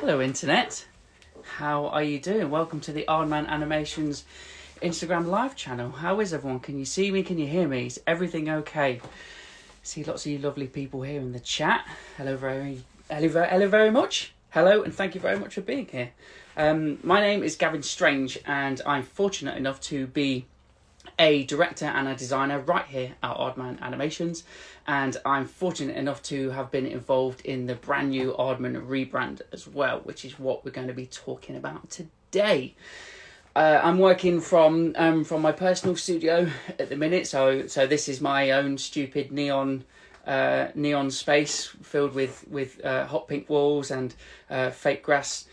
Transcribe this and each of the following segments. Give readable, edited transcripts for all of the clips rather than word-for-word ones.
Hello Internet, how are you doing? Welcome to the Aardman Animations Instagram live channel. How is everyone? Can you see me? Can you hear me? Is everything okay? See lots of you lovely people here in the chat. Hello very much. Hello and thank you very much for being here. My name is Gavin Strange and I'm fortunate enough to be a director and a designer right here at Aardman Animations, and I'm fortunate enough to have been involved in the brand new Aardman rebrand as well, which is what we're going to be talking about today. I'm working from my personal studio at the minute, so this is my own stupid neon space filled with hot pink walls and fake grass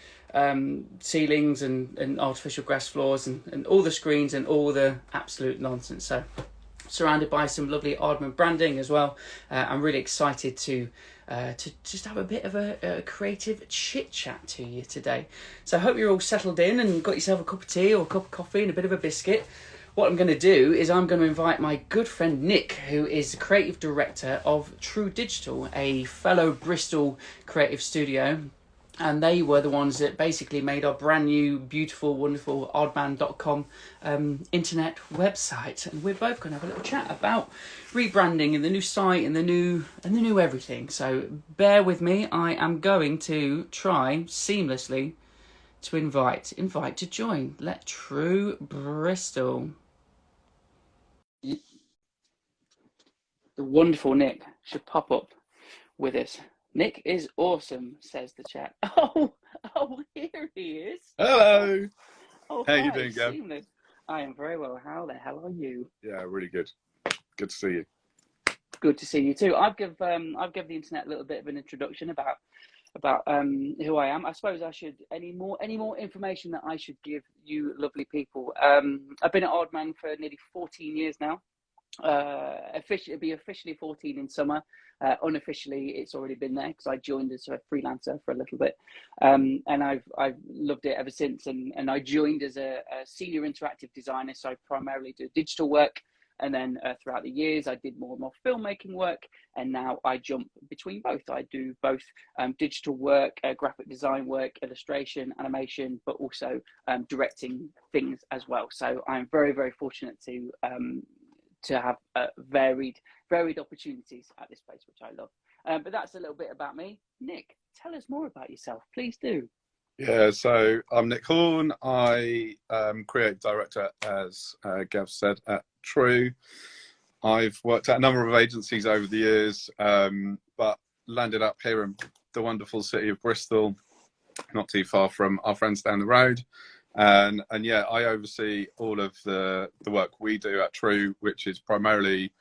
ceilings and artificial grass floors and all the screens and all the absolute nonsense. So surrounded by some lovely Aardman branding as well. I'm really excited to just have a bit of a creative chit chat to you today. So I hope you're all settled in and got yourself a cup of tea or a cup of coffee and a bit of a biscuit. What I'm going to do is I'm going to invite my good friend Nick, who is the creative director of True Digital, a fellow Bristol creative studio. And they were the ones that basically made our brand new, beautiful, wonderful Aardman.com internet website. And we're both going to have a little chat about rebranding and the new site and the new everything. So bear with me. I am going to try seamlessly to invite to join. Let True Bristol. The wonderful Nick should pop up with us. Nick is awesome, says the chat. Oh, here he is. Hello. Oh, How hi, you doing, Gav? seamless. I am very well. How the hell are you? Yeah, really good. Good to see you. Good to see you too. I've given the internet a little bit of an introduction about who I am. I suppose I should any more information that I should give you lovely people. I've been at Aardman for nearly 14 years now. It'll be officially 14 in summer. Unofficially, it's already been there because I joined as a freelancer for a little bit, and I've loved it ever since. And I joined as a senior interactive designer, so I primarily do digital work. And then throughout the years, I did more and more filmmaking work, and now I jump between both. I do both digital work, graphic design work, illustration, animation, but also directing things as well. So I'm very, very fortunate to have varied opportunities at this place, which I love. But that's a little bit about me. Nick, tell us more about yourself, please do. Yeah, so I'm Nick Horne. I create director, as Gav said, at True. I've worked at a number of agencies over the years, but landed up here in the wonderful city of Bristol, not too far from our friends down the road. And yeah, I oversee all of the work we do at True, which is primarily,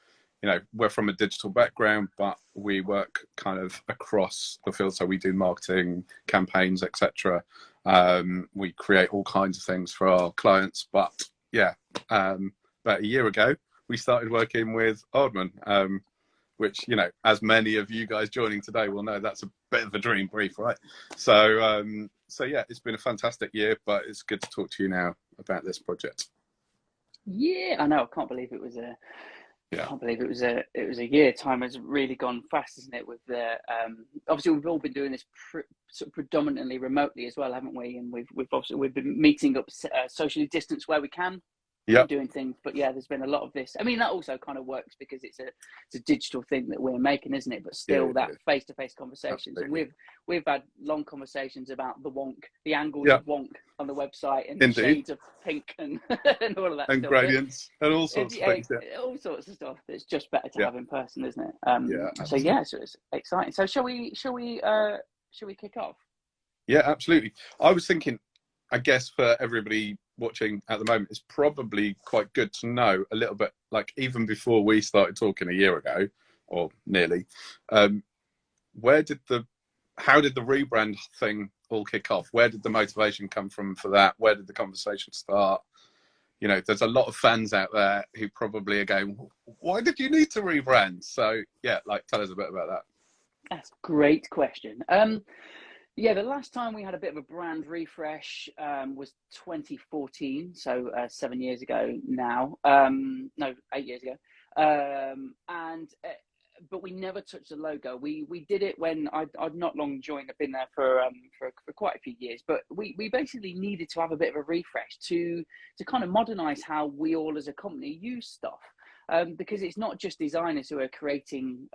we're from a digital background, but we work kind of across the field. So we do marketing, campaigns, etc. We create all kinds of things for our clients. But yeah, about a year ago, we started working with Aardman, which, as many of you guys joining today will know, that's a bit of a dream brief, right? So yeah, it's been a fantastic year, but it's good to talk to you now about this project. Yeah, I know. I can't believe it was a. Yeah. I can't believe it was a year. Time has really gone fast, isn't it? With the obviously we've all been doing this sort of predominantly remotely as well, haven't we? And we've been meeting up socially distanced where we can. Yeah, doing things, but yeah, there's been a lot of this. I mean, that also kind of works because it's a digital thing that we're making, isn't it? But still, that face-to-face conversations. Absolutely. And we've had long conversations about the angles of wonk on the website and the shades of pink and and all of that and stuff. gradients and all sorts of things. All sorts of stuff that's just better to have in person, isn't it? So it's exciting. So shall we kick off? Yeah, absolutely. I was thinking, I guess for everybody watching at the moment, it's probably quite good to know a little bit, like even before we started talking a year ago or nearly, how did the rebrand thing all kick off? Where did the motivation come from for that? Where did the conversation start? There's a lot of fans out there who probably are going, why did you need to rebrand? So yeah, tell us a bit about that. That's a great question. Yeah, the last time we had a bit of a brand refresh was 2014, so 7 years ago now. No, 8 years ago. And but we never touched the logo. We did it when I'd not long joined. I've been there for quite a few years, but we basically needed to have a bit of a refresh to kind of modernize how we all as a company use stuff, because it's not just designers who are creating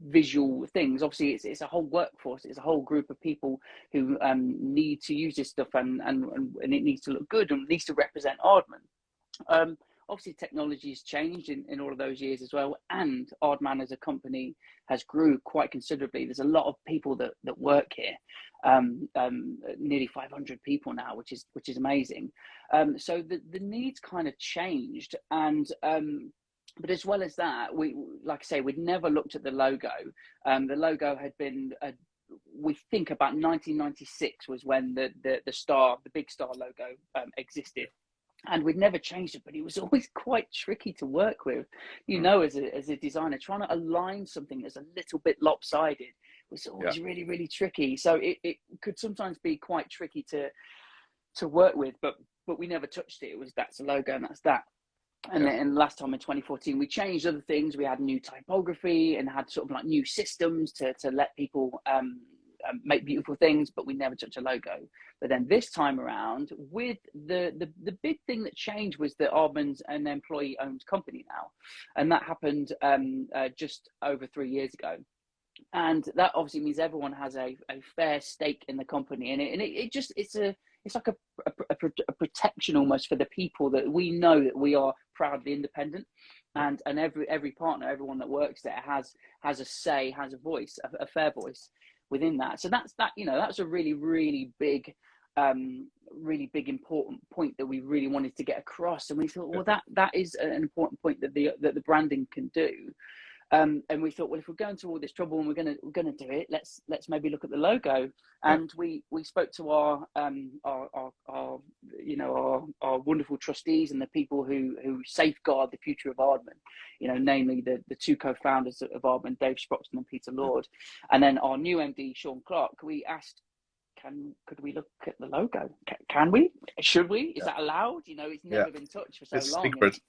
visual things. Obviously, it's a whole workforce. It's a whole group of people who need to use this stuff, and it needs to look good and needs to represent Aardman. Obviously, technology has changed in all of those years as well, and Aardman as a company has grew quite considerably. There's a lot of people that work here, nearly 500 people now, which is amazing. So the needs kind of changed, and but as well as that, we, like I say, we'd never looked at the logo. The logo had been, we think about 1996 was when the big star logo existed. And we'd never changed it, but it was always quite tricky to work with. You know, as a designer, trying to align something that's a little bit lopsided was always really, really tricky. So it could sometimes be quite tricky to work with, but we never touched it. It was, that's a logo and that's that. And then last time in 2014, we changed other things. We had new typography and had sort of like new systems to let people make beautiful things, but we never touched a logo. But then this time around, with the big thing that changed was that Aardman's an employee-owned company now, and that happened just over 3 years ago. And that obviously means everyone has a fair stake in the company, and it's like a protection almost for the people, that we know that we are proudly independent, and every partner, everyone that works there has a say, has a voice, a fair voice within that. So that's a really, really big, important point that we really wanted to get across. And we thought, well, that is an important point that the branding can do. And we thought, well, if we're going to all this trouble and we're gonna do it, let's maybe look at the logo. And we spoke to our wonderful trustees and the people who safeguard the future of Aardman, namely the two co-founders of Aardman, Dave Sproxton and Peter Lord, and then our new MD Sean Clark. We asked, could we look at the logo? Can we? Should we? Is that allowed? It's never been touched for so long. Secret.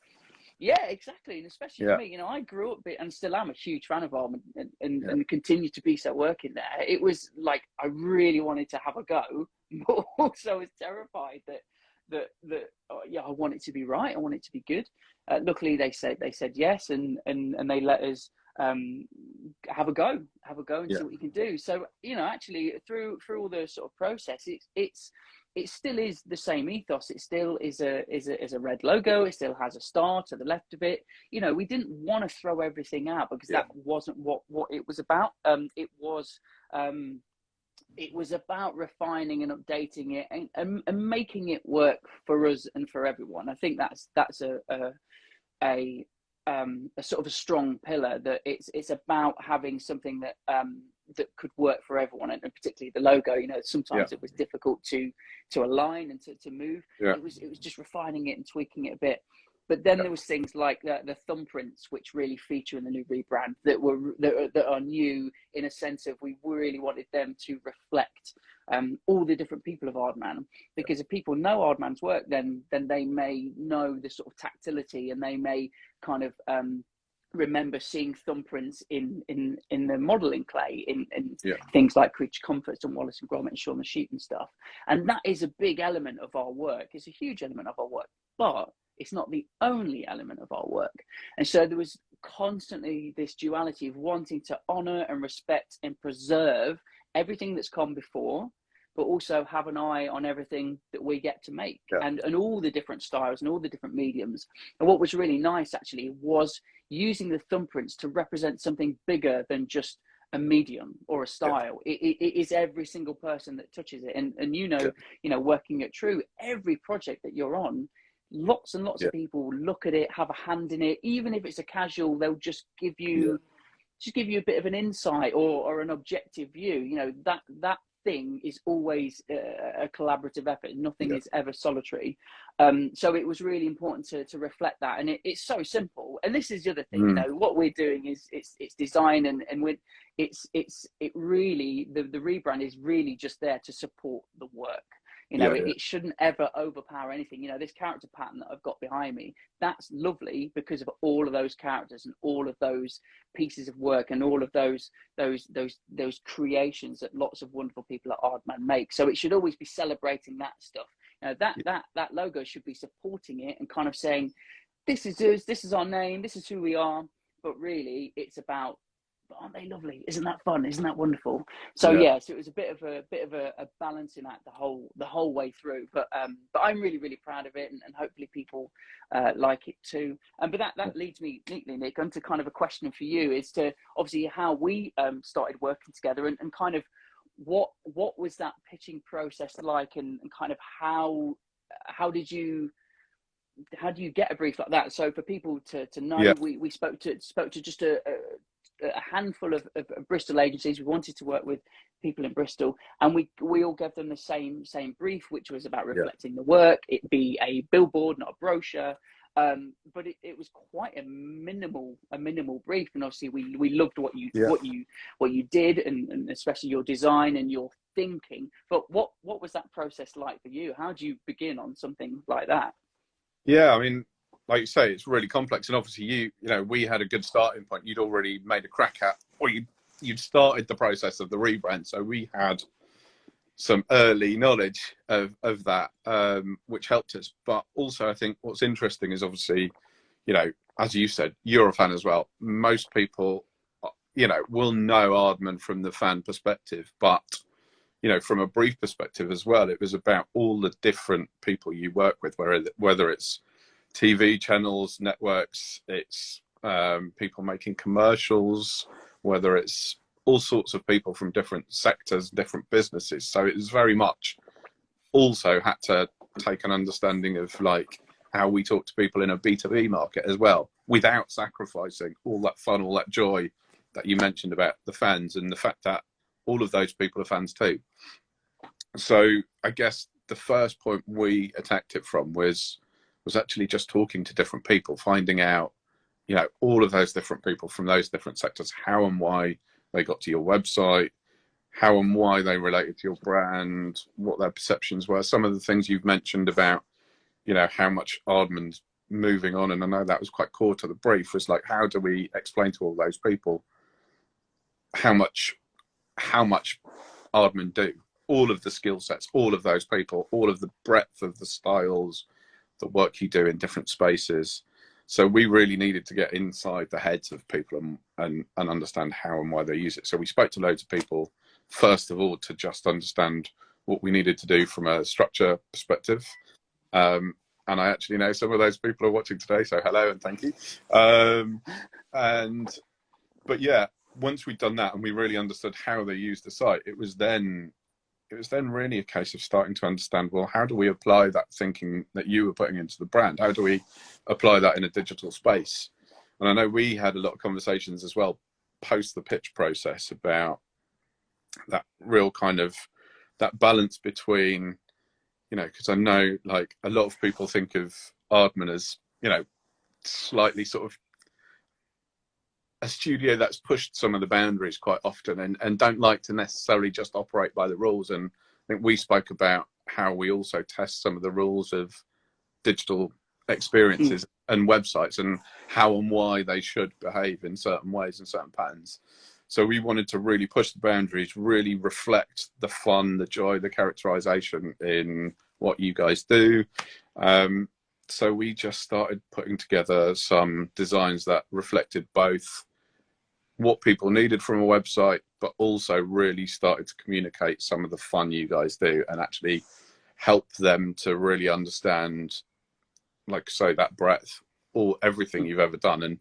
Yeah, exactly. And especially for me, I grew up and still am a huge fan of Horne and continue to be so working there. It was like, I really wanted to have a go, but also was terrified that I want it to be right. I want it to be good. Luckily they said yes. And they let us, have a go and see what you can do. So, actually through all the sort of process, it still is the same ethos. It still is a red logo. It still has a star to the left of it. We didn't want to throw everything out, because that wasn't what it was about. It was about refining and updating it and making it work for us and for everyone. I think that's a sort of a strong pillar, that it's about having something that could work for everyone, and particularly the logo. Sometimes it was difficult to align and to move. It was just refining it and tweaking it a bit. But then there was things like the thumbprints, which really feature in the new rebrand, that are new in a sense of, we really wanted them to reflect all the different people of Aardman, because if people know Aardman's work, then they may know the sort of tactility, and they may kind of remember seeing thumbprints in the modelling clay, in things like Creature Comforts and Wallace and Gromit and Shaun the Sheep and stuff. And that is a big element of our work. It's a huge element of our work, but it's not the only element of our work. And so there was constantly this duality of wanting to honour and respect and preserve everything that's come before, but also have an eye on everything that we get to make, and all the different styles and all the different mediums. And what was really nice actually was using the thumbprints to represent something bigger than just a medium or a style. It is every single person that touches it. And working at True, every project that you're on, lots and lots of people look at it, have a hand in it. Even if it's a casual, they'll just give you a bit of an insight or an objective view. That thing is always a collaborative effort. Nothing is ever solitary. So it was really important to reflect that. And it's so simple. And this is the other thing, what we're doing is it's design, and it really, the rebrand is really just there to support the work. You know, Yeah, it shouldn't ever overpower anything. You know, this character pattern that I've got behind me, that's lovely because of all of those characters and all of those pieces of work and all of those creations that lots of wonderful people at Aardman make. So it should always be celebrating that stuff. You know, that logo should be supporting it and kind of saying, this is us, this is our name, this is who we are. But really, it's about, aren't they lovely? Isn't that fun? Isn't that wonderful? So yeah, so it was a bit of a balancing act the whole way through. But I'm really, really proud of it, and hopefully people like it too. But that leads me neatly, Nick, onto kind of a question for you, is to obviously how we started working together, and kind of what was that pitching process like, and kind of how do you get a brief like that? So for people to know, yeah, we spoke to just a handful of Bristol agencies. We wanted to work with people in Bristol, and we all gave them the same brief, which was about yeah, reflecting the work. It be a billboard, not a brochure. But it was quite a minimal brief, and obviously we loved what yeah. you did, and especially your design and your thinking. But what was that process like for you? How do you begin on something like that? Yeah, I mean, like you say, it's really complex, and obviously, you know, we had a good starting point. You'd already made a crack at, or you'd started the process of the rebrand, so we had some early knowledge of that, which helped us. But also, I think what's interesting is obviously, you know, as you said, you're a fan as well. Most people, you know, will know Aardman from the fan perspective, but you know, from a brief perspective as well, it was about all the different people you work with, whether it's TV channels, networks, it's people making commercials, whether it's all sorts of people from different sectors, different businesses. So it was very much also had to take an understanding of like how we talk to people in a B2B market as well, without sacrificing all that fun, all that joy that you mentioned about the fans, and the fact that all of those people are fans too. So I guess the first point we attacked it from was actually just talking to different people, finding out, you know, all of those different people from those different sectors, how and why they got to your website, how and why they related to your brand, what their perceptions were. Some of the things you've mentioned about, you know, how much Aardman's moving on, and I know that was quite core to the brief, was like, how do we explain to all those people how much Aardman do, all of the skill sets, all of those people, all of the breadth of the styles, the work you do in different spaces. So we really needed to get inside the heads of people and understand how and why they use it. So we spoke to loads of people, first of all, to just understand what we needed to do from a structure perspective. And I actually know some of those people are watching today, so hello and thank you. But yeah, once we'd done that and we really understood how they use the site, it was then really a case of starting to understand, well, how do we apply that thinking that you were putting into the brand? How do we apply that in a digital space? And I know we had a lot of conversations as well post the pitch process about that real kind of that balance between, you know, because I know like a lot of people think of Aardman as, you know, slightly sort of a studio that's pushed some of the boundaries quite often and don't like to necessarily just operate by the rules. And I think we spoke about how we also test some of the rules of digital experiences and websites, and how and why they should behave in certain ways and certain patterns. So we wanted to really push the boundaries, really reflect the fun, the joy, the characterization in what you guys do. So we just started putting together some designs that reflected both what people needed from a website, but also really started to communicate some of the fun you guys do and actually help them to really understand, like say, that breadth or everything you've ever done. And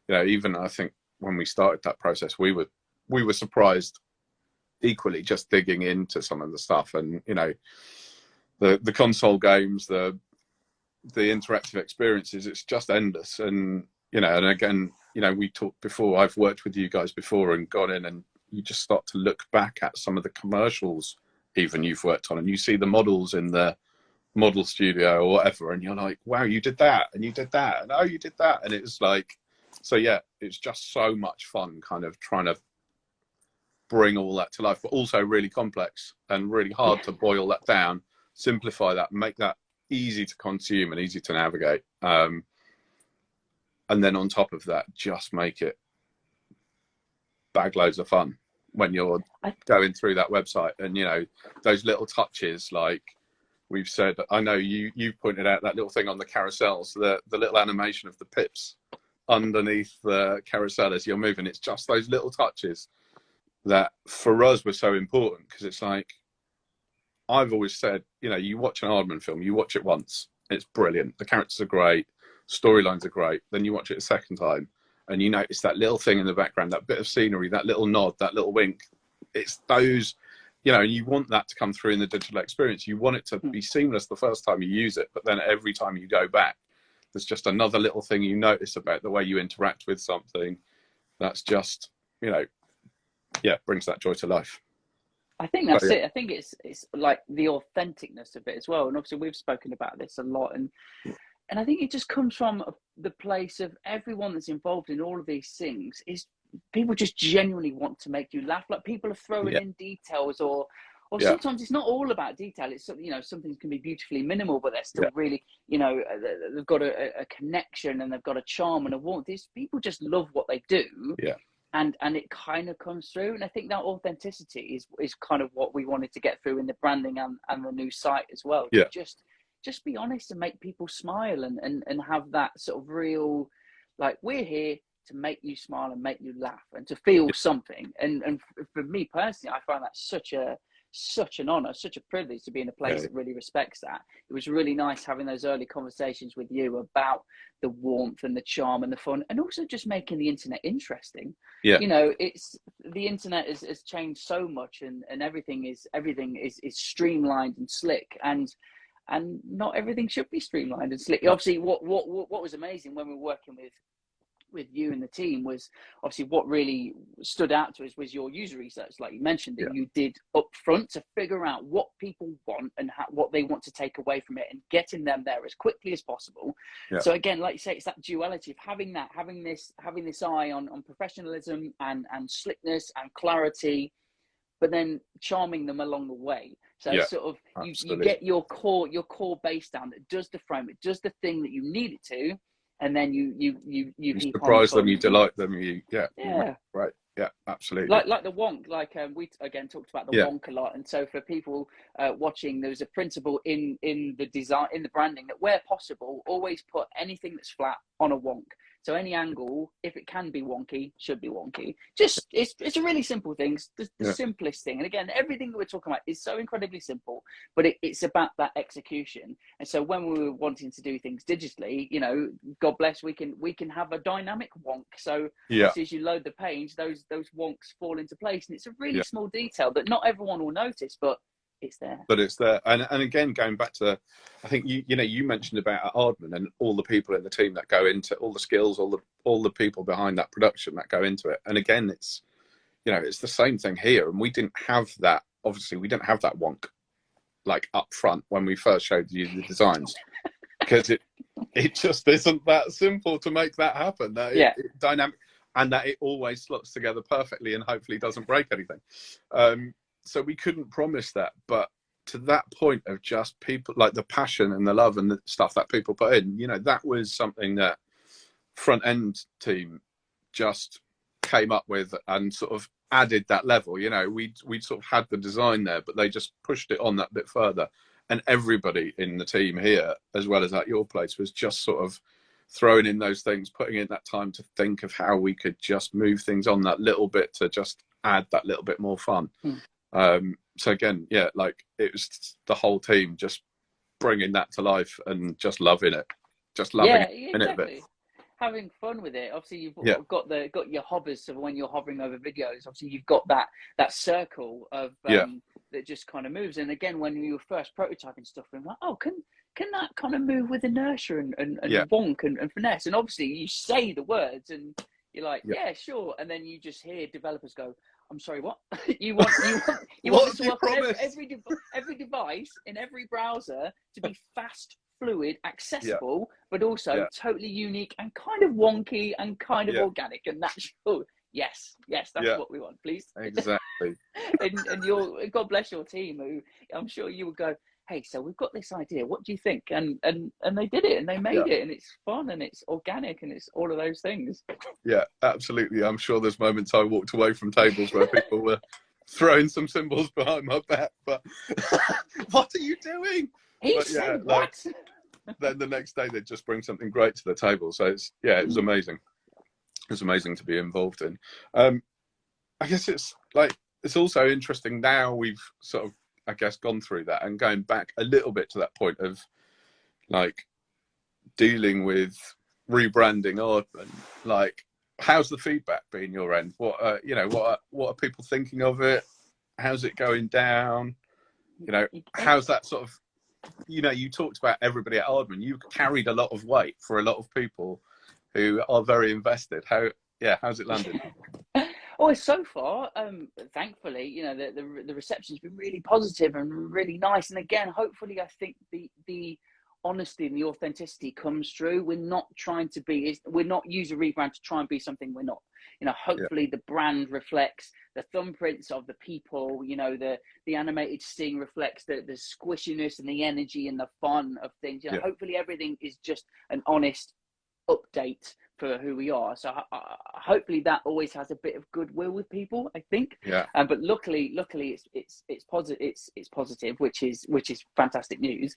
you know, even I think when we started that process, we were surprised equally, just digging into some of the stuff. And you know, the console games, the interactive experiences, it's just endless. And you know, and again, you know, we talked before, I've worked with you guys before and gone in and you just start to look back at some of the commercials even you've worked on, and you see the models in the model studio or whatever, and you're like, wow, you did that and you did that and oh, you did that. And it was like, so yeah, it's just so much fun kind of trying to bring all that to life, but also really complex and really hard to boil that down simplify that, make that easy to consume and easy to navigate. And then on top of that, just make it bag loads of fun when you're going through that website. And, you know, those little touches, like we've said, I know you pointed out that little thing on the carousels, the little animation of the pips underneath the carousel as you're moving. It's just those little touches that for us were so important, because it's like, I've always said, you know, you watch an Aardman film, you watch it once, it's brilliant, the characters are great, storylines are great, then you watch it a second time and you notice that little thing in the background, that bit of scenery, that little nod, that little wink. It's those, you know, you want that to come through in the digital experience. You want it to be seamless the first time you use it, but then every time you go back, there's just another little thing you notice about the way you interact with something that's just, you know, yeah, brings that joy to life. I think that's it. I think it's like the authenticness of it as well. And obviously we've spoken about this a lot, and I think it just comes from the place of everyone that's involved in all of these things is people just genuinely want to make you laugh. Like, people are throwing in details, or sometimes it's not all about detail. It's, you know, some things can be beautifully minimal, but they're still really, you know, they've got a connection and they've got a charm and a warmth. These people just love what they do. Yeah. And it kind of comes through. And I think that authenticity is kind of what we wanted to get through in the branding and the new site as well. Yeah. Just be honest and make people smile and have that sort of real, like, we're here to make you smile and make you laugh and to feel something. And for me personally, I find that such an honor, such a privilege to be in a place that really respects that. It was really nice having those early conversations with you about the warmth and the charm and the fun, and also just making the internet interesting. Yeah, you know, it's the internet has changed so much, and everything is streamlined and slick, and not everything should be streamlined and slick. Obviously, what was amazing when we were working with you and the team was obviously what really stood out to us was your user research, like you mentioned, that you did up front to figure out what people want and what they want to take away from it, and getting them there as quickly as possible. So again, like you say, it's that duality of having this eye on professionalism and slickness and clarity, but then charming them along the way. So sort of you get your core base down that does the frame, it does the thing that you need it to. And then you surprise them, you delight them, right, yeah, absolutely. Like the wonk, like we again talked about the wonk a lot, and so for people watching, there's a principle in the design, in the branding, that where possible, always put anything that's flat on a wonk. So any angle, if it can be wonky, should be wonky. Just it's a really simple thing, the simplest thing. And again, everything that we're talking about is so incredibly simple, but it's about that execution. And so when we were wanting to do things digitally, you know, God bless, we can have a dynamic wonk. So as you load the page, those wonks fall into place, and it's a really small detail that not everyone will notice, but it's there. But it's there. And again, going back to, I think you mentioned about Aardman and all the people in the team that go into all the skills, all the people behind that production that go into it. And again, it's, you know, it's the same thing here. And we didn't have that. Obviously, we didn't have that wonk like up front when we first showed you the designs, because it just isn't that simple to make that happen. It dynamic, and that it always slots together perfectly and hopefully doesn't break anything. So we couldn't promise that, but to that point of just people, like the passion and the love and the stuff that people put in, you know, that was something that front end team just came up with and sort of added that level. You know, we sort of had the design there, but they just pushed it on that bit further. And everybody in the team here, as well as at your place, was just sort of throwing in those things, putting in that time to think of how we could just move things on that little bit to just add that little bit more fun. So again, like it was the whole team just bringing that to life and just loving it, in it a bit. Having fun with it. Obviously, you've got your hovers, so when you're hovering over videos, obviously you've got that circle of that just kind of moves. And again, when you were first prototyping stuff, I'm like, oh, can that kind of move with inertia and wonk and finesse? And obviously, you say the words, and you're like, yeah, sure. And then you just hear developers go, I'm sorry, what? you want this to work on every device in every browser to be fast, fluid, accessible, but also totally unique and kind of wonky and kind of organic and natural. Yes, that's what we want, please. Exactly. and God bless your team, who I'm sure you would go, hey, so we've got this idea, what do you think? And they did it, and they made it, and it's fun, and it's organic, and it's all of those things. Yeah, absolutely. I'm sure there's moments I walked away from tables where people were throwing some symbols behind my back, but what are you doing? He But said what? Then the next day they'd just bring something great to the table. So it was amazing. It was amazing to be involved in. I guess it's also interesting now we've sort of, I guess, gone through that and going back a little bit to that point of like dealing with rebranding Aardman. Like, how's the feedback been your end? What what are people thinking of it? How's it going down? How's that sort of, you talked about everybody at Aardman. You carried a lot of weight for a lot of people who are very invested. How's it landed? Oh, so far, thankfully, the reception's been really positive and really nice. And again, hopefully, I think the honesty and the authenticity comes through. We're not use a rebrand to try and be something we're not. Hopefully the brand reflects the thumbprints of the people. The animated sting reflects the squishiness and the energy and the fun of things. Hopefully everything is just an honest update for who we are. So hopefully that always has a bit of goodwill with people, I think. But luckily it's positive. It's positive, which is fantastic news.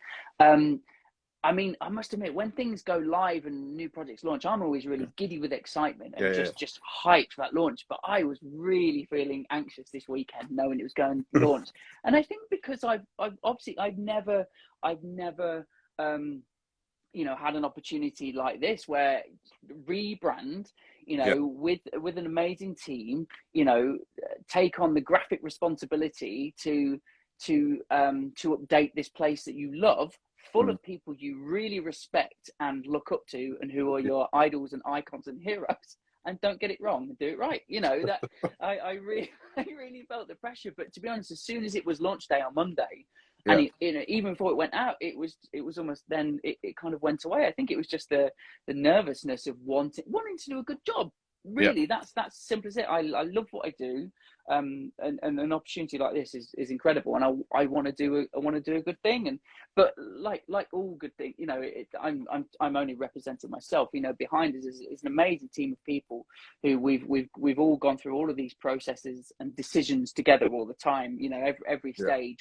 I mean, I must admit, when things go live and new projects launch, I'm always really giddy with excitement and just hyped for that launch. But I was really feeling anxious this weekend, knowing it was going to launch. And I think because I've never had an opportunity like this where rebrand, with an amazing team, take on the graphic responsibility to update this place that you love, full of people you really respect and look up to, and who are your idols and icons and heroes, and don't get it wrong and do it right. That I really felt the pressure. But to be honest, as soon as it was launch day on Monday, and even before it went out, it was almost then it kind of went away. I think it was just the nervousness of wanting to do a good job. Really, that's simple as it. I love what I do, and an opportunity like this is incredible, and I want to do a good thing. But like all good things, I'm only representing myself. Behind us is an amazing team of people who we've all gone through all of these processes and decisions together all the time. Every stage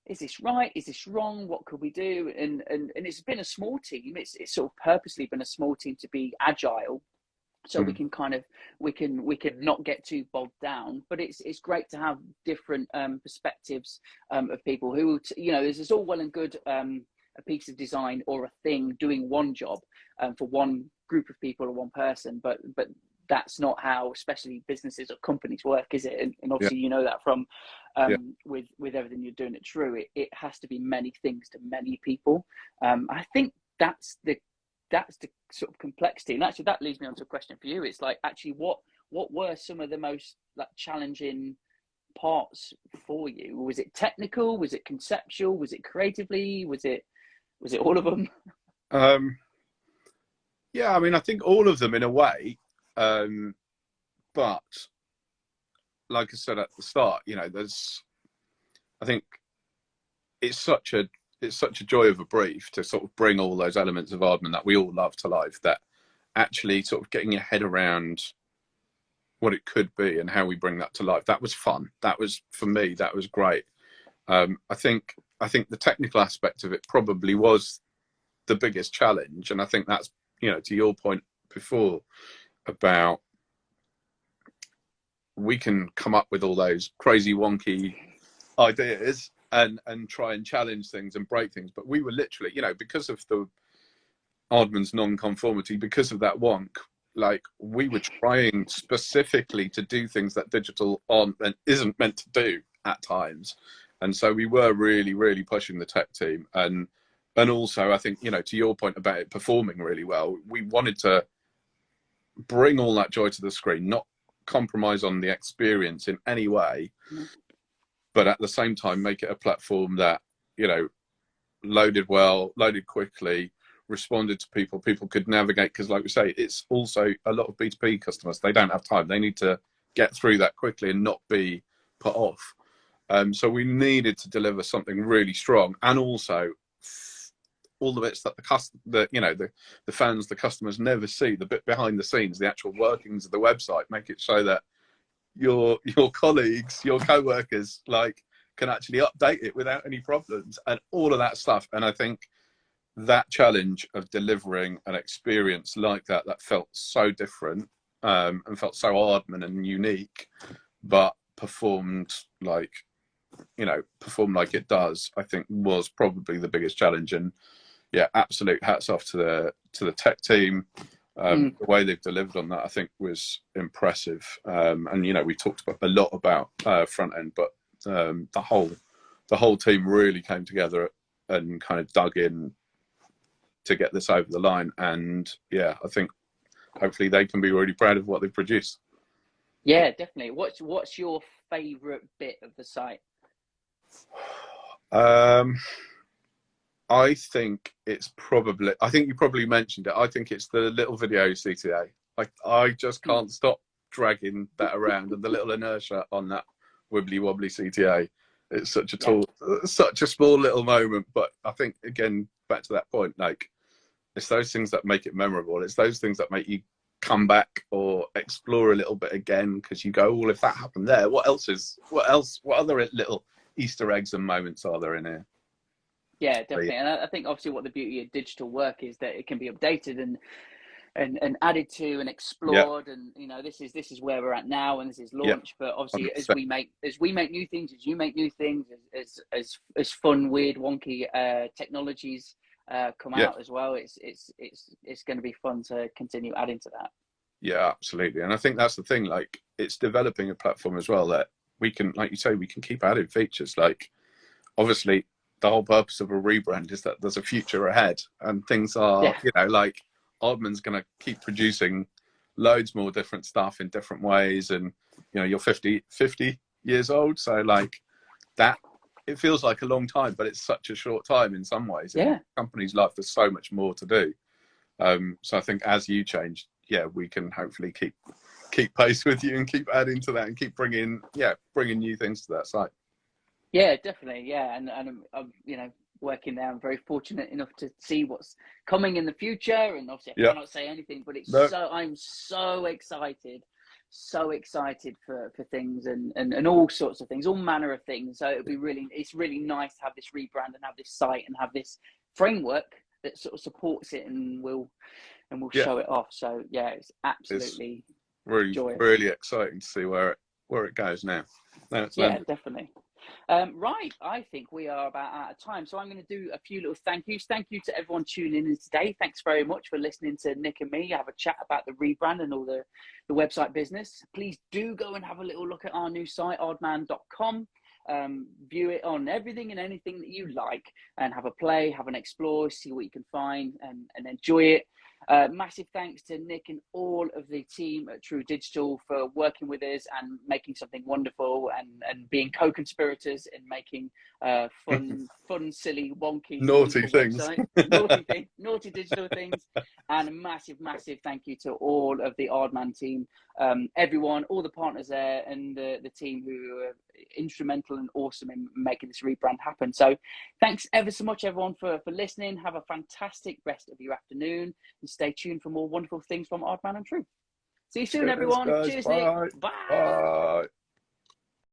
is this right? Is this wrong? What could we do? And it's been a small team. It's sort of purposely been a small team to be agile, so we can not get too bogged down. But it's great to have different perspectives of people who, it's all well and good, a piece of design or a thing doing one job for one group of people or one person, but that's not how especially businesses or companies work, is it? And obviously that from with everything you're doing at True, it has to be many things to many people. I think that's the sort of complexity. And actually that leads me on to a question for you. It's like, actually, what were some of the most challenging parts for you? Was it technical? Was it conceptual? Was it creatively? Was it all of them? I mean, I think all of them in a way. But like I said at the start, I think it's such a joy of a brief to sort of bring all those elements of Aardman that we all love to life, that actually sort of getting your head around what it could be and how we bring that to life. That was fun. That was, for me, that was great. I think the technical aspect of it probably was the biggest challenge. And I think that's, to your point before, about we can come up with all those crazy wonky ideas and try and challenge things and break things, but we were literally, because of the Aardman's non-conformity, because of that wonk, we were trying specifically to do things that digital aren't and isn't meant to do at times. And so we were really, really pushing the tech team, and also I think, to your point about it performing really well, we wanted to bring all that joy to the screen, not compromise on the experience in any way, but at the same time make it a platform that loaded well, loaded quickly, responded to people could navigate, because like we say, it's also a lot of B2B customers, they don't have time, they need to get through that quickly and not be put off. So we needed to deliver something really strong, and also all the bits that the fans, the customers never see, the bit behind the scenes, the actual workings of the website, make it so that your colleagues, your co-workers, like, can actually update it without any problems, and all of that stuff. And I think that challenge of delivering an experience like that felt so different, and felt so Aardman and unique, but performed like it does, I think was probably the biggest challenge. And yeah, absolute hats off to the tech team. The way they've delivered on that, I think, was impressive. And we talked a lot about front end, but the whole team really came together and kind of dug in to get this over the line. And yeah, I think hopefully they can be really proud of what they've produced. Yeah, definitely. What's your favourite bit of the site? I think it's probably, I think you probably mentioned it, I think it's the little video CTA. I just can't stop dragging that around, and the little inertia on that wibbly wobbly CTA. It's such a such a small little moment, but I think, again, back to that point, like, it's those things that make it memorable. It's those things that make you come back or explore a little bit again, because you go, well, if that happened there, what other little Easter eggs and moments are there in here? Yeah, definitely. And I think obviously what the beauty of digital work is that it can be updated and added to and explored. And this is where we're at now, and this is launch. But obviously 100%. as we make new things, as you make new things, as fun, weird, wonky technologies come out as well, it's going to be fun to continue adding to that. Yeah, absolutely. And I think that's the thing, like, it's developing a platform as well that we can, like you say, we can keep adding features. Like, obviously the whole purpose of a rebrand is that there's a future ahead, and things are, like, Aardman's going to keep producing loads more different stuff in different ways. And, you're 50 years old. So, like, that, it feels like a long time, but it's such a short time in some ways. Yeah. In the company's life, there's so much more to do. So I think as you change, we can hopefully keep pace with you and keep adding to that and keep bringing new things to that site. Yeah, definitely. Yeah. And I'm working there. I'm very fortunate enough to see what's coming in the future. And obviously I cannot say anything, but I'm so excited for things and all sorts of things, all manner of things. So it's really nice to have this rebrand and have this site and have this framework that sort of supports it, and we'll show it off. So yeah, it's absolutely really exciting to see where it goes now. Definitely. Right, I think we are about out of time, so I'm going to do a few little thank yous. Thank you to everyone tuning in today. Thanks very much for listening to Nick and me have a chat about the rebrand and all the website business. Please do go and have a little look at our new site, aardman.com. View it on everything and anything that you like, and have a play, have an explore, see what you can find, and enjoy it. Massive thanks to Nick and all of the team at True Digital for working with us and making something wonderful, and being co-conspirators in making fun, silly, wonky, naughty things, naughty digital things. And a massive thank you to all of the Aardman team, everyone, all the partners there, and the team who are instrumental and awesome in making this rebrand happen. So thanks ever so much, everyone, for listening. Have a fantastic rest of your afternoon, and stay tuned for more wonderful things from Aardman and True. See you soon, everyone. Guys. Cheers, Bye. Nick. Bye. Bye.